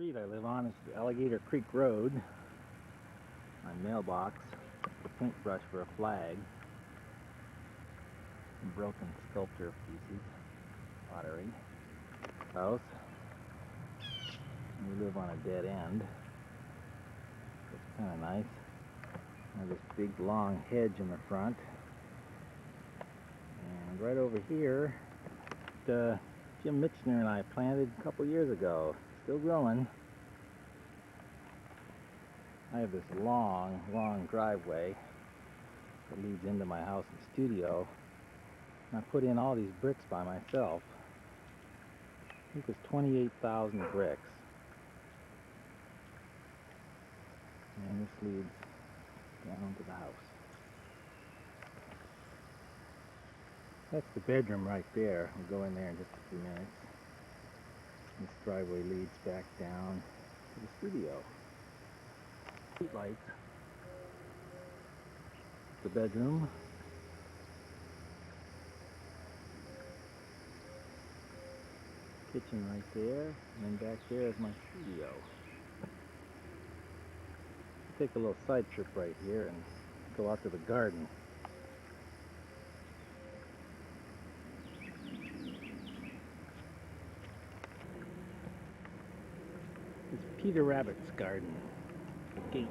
street I live on is the Alligator Creek Road. My mailbox, the paintbrush for a flag, some broken sculpture pieces, pottery, house. And we live on a dead end. It's kind of nice. There's this big long hedge in the front. And right over here, Jim Michener and I planted a couple years ago. Still growing. I have this long driveway that leads into my house and studio. And I put in all these bricks by myself. I think it was 28,000 bricks. And this leads down to the house. That's the bedroom right there. We'll go in there in just a few minutes. This driveway leads back down to the studio. Street lights. The bedroom. Kitchen right there. And then back there is my studio. I'll take a little side trip right here and go out to the garden. It's Peter Rabbit's garden. The gate.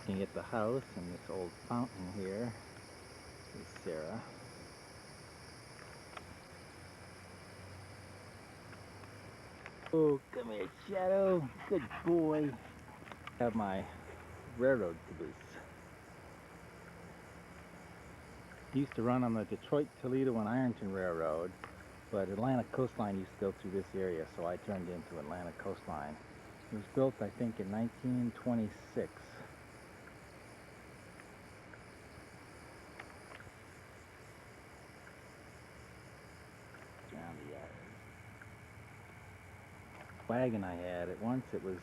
Looking at the house and this old fountain here is Sarah. Oh, come here, Shadow. Good boy. I have my railroad caboose. Used to run on the Detroit, Toledo, and Ironton Railroad, but Atlantic Coastline used to go through this area, so I turned into Atlantic Coastline. It was built, I think, in 1926. Around the yard. Wagon I had, at once it was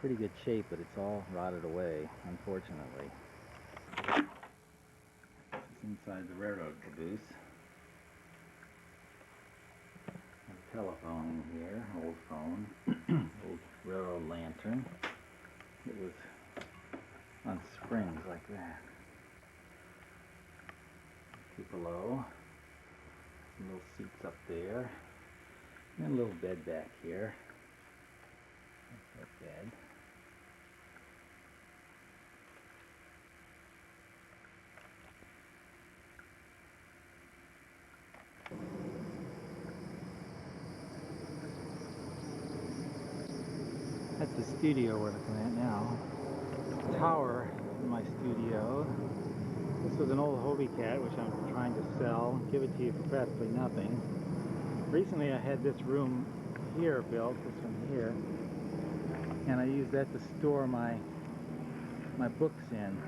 pretty good shape, but it's all rotted away, unfortunately. This is inside the railroad caboose. A telephone in here, old phone, old railroad lantern. It was on springs like that. Below, some little seats up there, and a little bed back here. That's that bed. That's the studio we're looking at now. Tower in my studio. This was an old Hobie cat which I'm trying to sell, give it to you for practically nothing. Recently I had this room here built, this one here, and I used that to store my books in.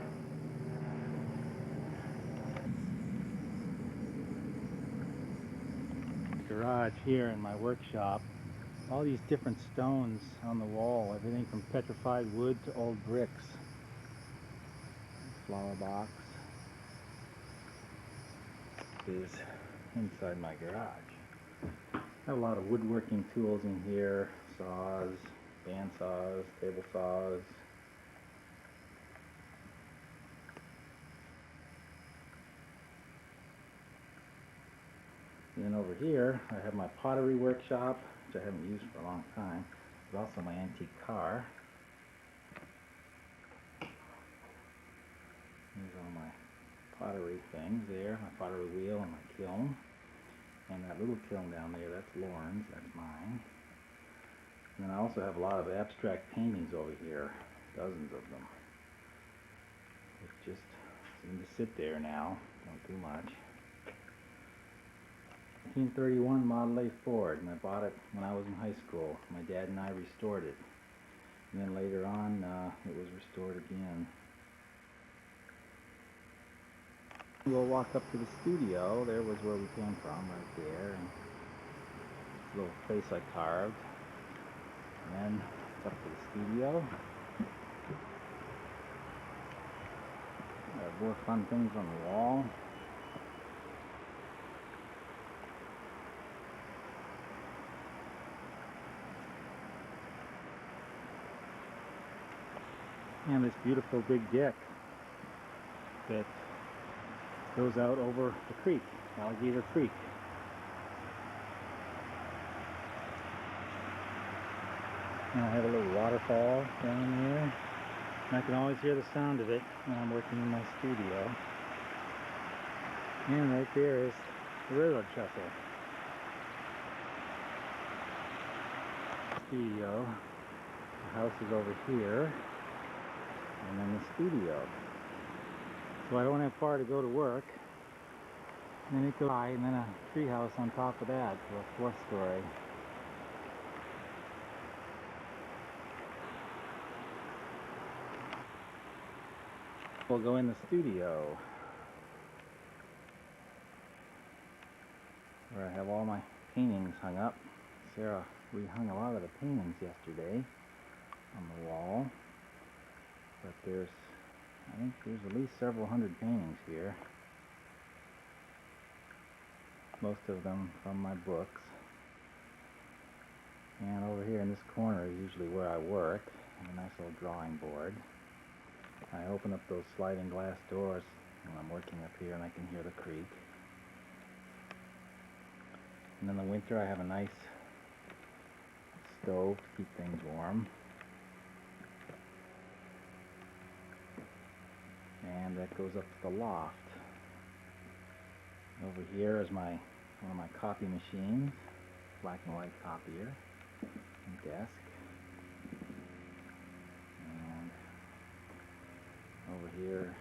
Garage here in my workshop. All these different stones on the wall, everything from petrified wood to old bricks. Flower box is inside my garage. I have a lot of woodworking tools in here, saws, band saws, table saws. And then over here I have my pottery workshop, which I haven't used for a long time. There's also my antique car. Here's all my pottery things there, my pottery wheel and my kiln. And that little kiln down there, that's Lauren's, that's mine. And then I also have a lot of abstract paintings over here, dozens of them. They just seem to sit there now, don't do much. 1931 Model A Ford, and I bought it when I was in high school. My dad and I restored it. And then later on, it was restored again. We'll walk up to the studio. There was where we came from, right there. And this little face I carved. And then it's up to the studio. More fun things on the wall. And this beautiful big deck that goes out over the creek, Alligator Creek. And I have a little waterfall down there. And I can always hear the sound of it when I'm working in my studio. And right there is the railroad trestle. Studio. The house is over here. And then the studio. So I don't have far to go to work. And then it goes by, and then a tree house on top of that, so a fourth story. We'll go in the studio, where I have all my paintings hung up. Sarah rehung a lot of the paintings yesterday on the wall. But I think there's at least several hundred paintings here. Most of them from my books. And over here in this corner is usually where I work. I have a nice little drawing board. I open up those sliding glass doors when I'm working up here and I can hear the creek. And in the winter I have a nice stove to keep things warm. And that goes up to the loft. Over here is one of my copy machines, black and white copier, and desk. And over here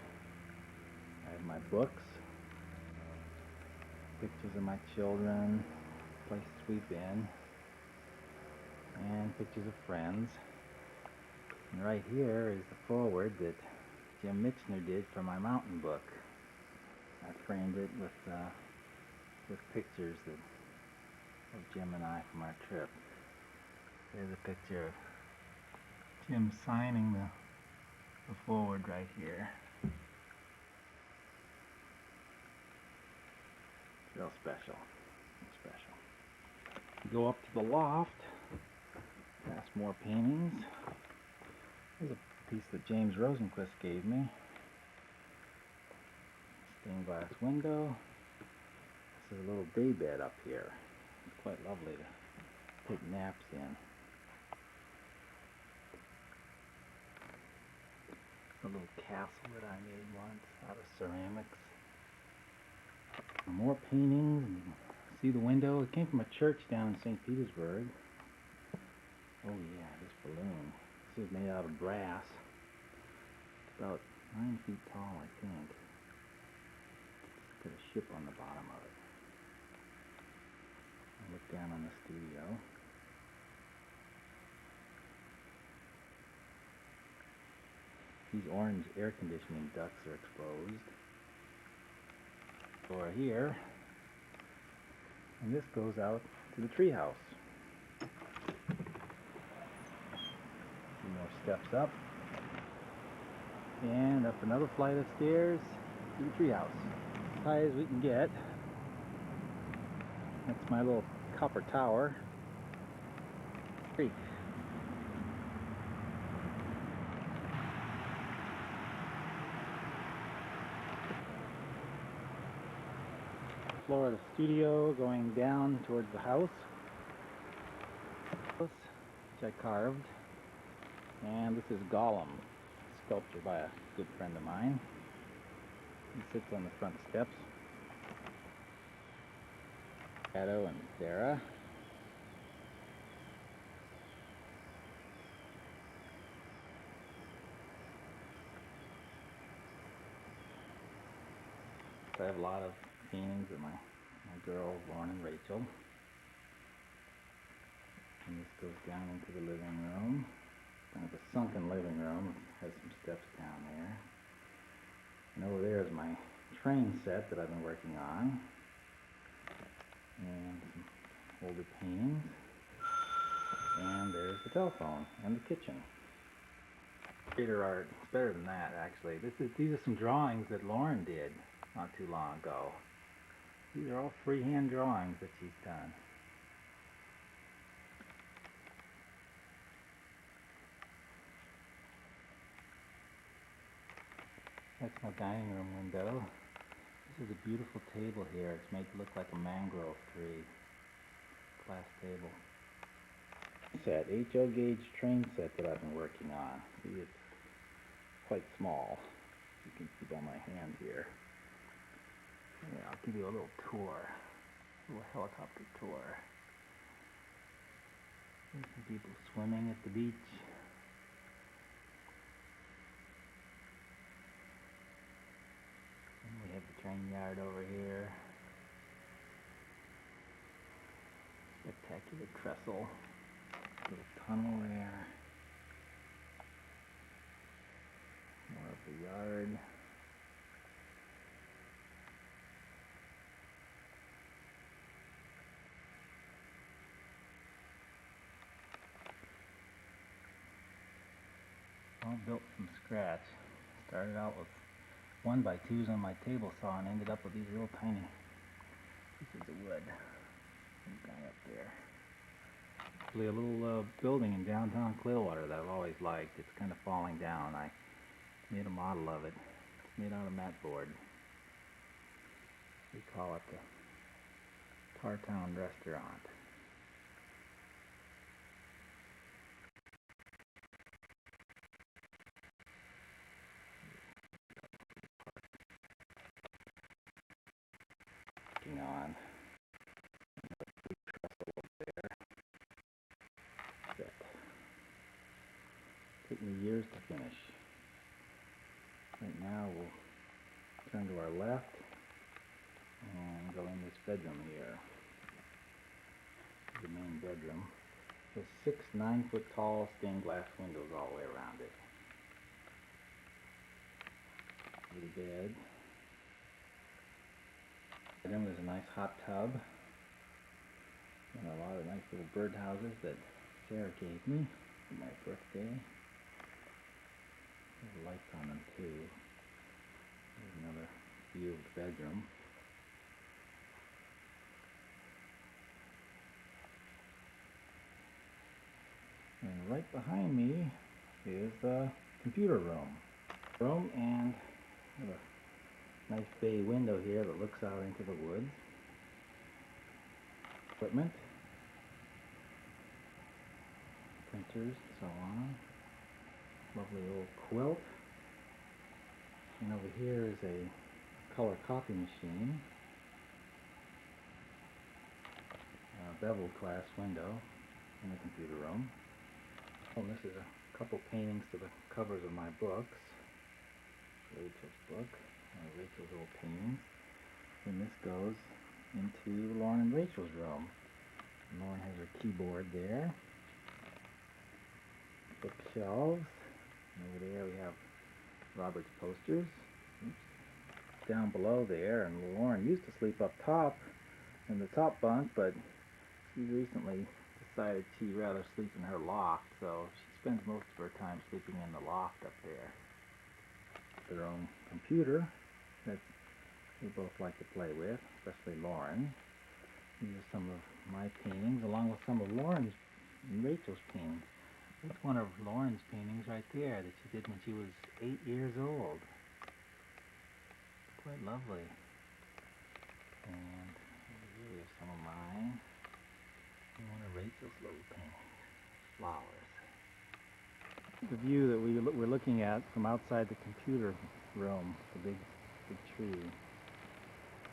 I have my books, pictures of my children, places we've been, and pictures of friends. And right here is the foreword that Jim Michener did for my mountain book. I framed it with pictures of Jim and I from our trip. There's a picture of Jim signing the foreword right here. It's real special. You go up to the loft, past more paintings. There's a piece that James Rosenquist gave me. Stained glass window. This is a little day bed up here. It's quite lovely to take naps in. A little castle that I made once out of ceramics. More paintings. And you can see the window. It came from a church down in St. Petersburg. Oh yeah, this balloon. This is made out of brass. It's about 9 feet tall, I think. Put a ship on the bottom of it. I look down on the studio. These orange air conditioning ducts are exposed. Door here. And this goes out to the treehouse. Few more steps up. And up another flight of stairs to the treehouse. As high as we can get. That's my little copper tower. Creek. Floor of the studio going down towards the house, which I carved. And this is Gollum, sculpture by a good friend of mine. He sits on the front steps. Shadow and Sarah. I have a lot of paintings that my girls, Lauren and Rachel. And this goes down into the living room. Kind of a sunken living room. It has some steps down there. And over there is my train set that I've been working on. And some older paintings. And there's the telephone and the kitchen. Theater art. It's better than that, actually. These are some drawings that Lauren did not too long ago. These are all freehand drawings that she's done. That's my dining room window. This is a beautiful table here. It's made to look like a mangrove tree. Glass table. Set, HO gauge train set that I've been working on. See, it's quite small. You can see by my hand here. Yeah, I'll give you a little tour. A little helicopter tour. There's some people swimming at the beach. And we have the train yard over here. Spectacular trestle. Little tunnel there. More of the yard. All built from scratch. Started out with 1x2s on my table saw and ended up with these real tiny pieces of wood. Guy up there. Actually, a little building in downtown Clearwater that I've always liked. It's kind of falling down. I made a model of it. It's made out of mat board. We call it the Tartown Restaurant. On there. Set. Took me years to finish. Right now we'll turn to our left and go in this bedroom here. The main bedroom. It has 6 9-foot tall stained glass windows all the way around it. Little bed. Then there's a nice hot tub and a lot of nice little birdhouses that Sarah gave me for my birthday. There's lights on them too. There's another view of the bedroom. And right behind me is the computer room. And a nice bay window here that looks out into the woods. Equipment. Printers and so on. Lovely old quilt. And over here is a color copy machine. A beveled glass window in the computer room. Oh, and this is a couple paintings to the covers of my books. Rachel's book. Rachel's old paintings. And this goes into Lauren and Rachel's room. And Lauren has her keyboard there. Bookshelves. And over there we have Robert's posters. Oops. Down below there, and Lauren used to sleep up top in the top bunk, but she recently decided she'd rather sleep in her loft, so she spends most of her time sleeping in the loft up there. Their own computer that they both like to play with, especially Lauren. These are some of my paintings, along with some of Lauren's and Rachel's paintings. That's one of Lauren's paintings right there that she did when she was 8 years old. Quite lovely. And over here we have some of mine. And one of Rachel's little paintings. Flowers. The view that we're looking at from outside the computer room, the big tree.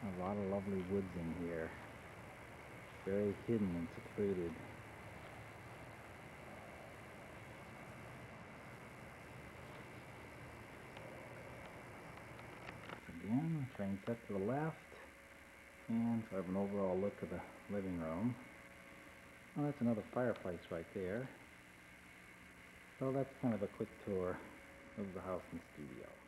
A lot of lovely woods in here. Very hidden and secluded. Again, train set to the left. And so I have an overall look of the living room. Well, that's another fireplace right there. So that's kind of a quick tour of the house and studio.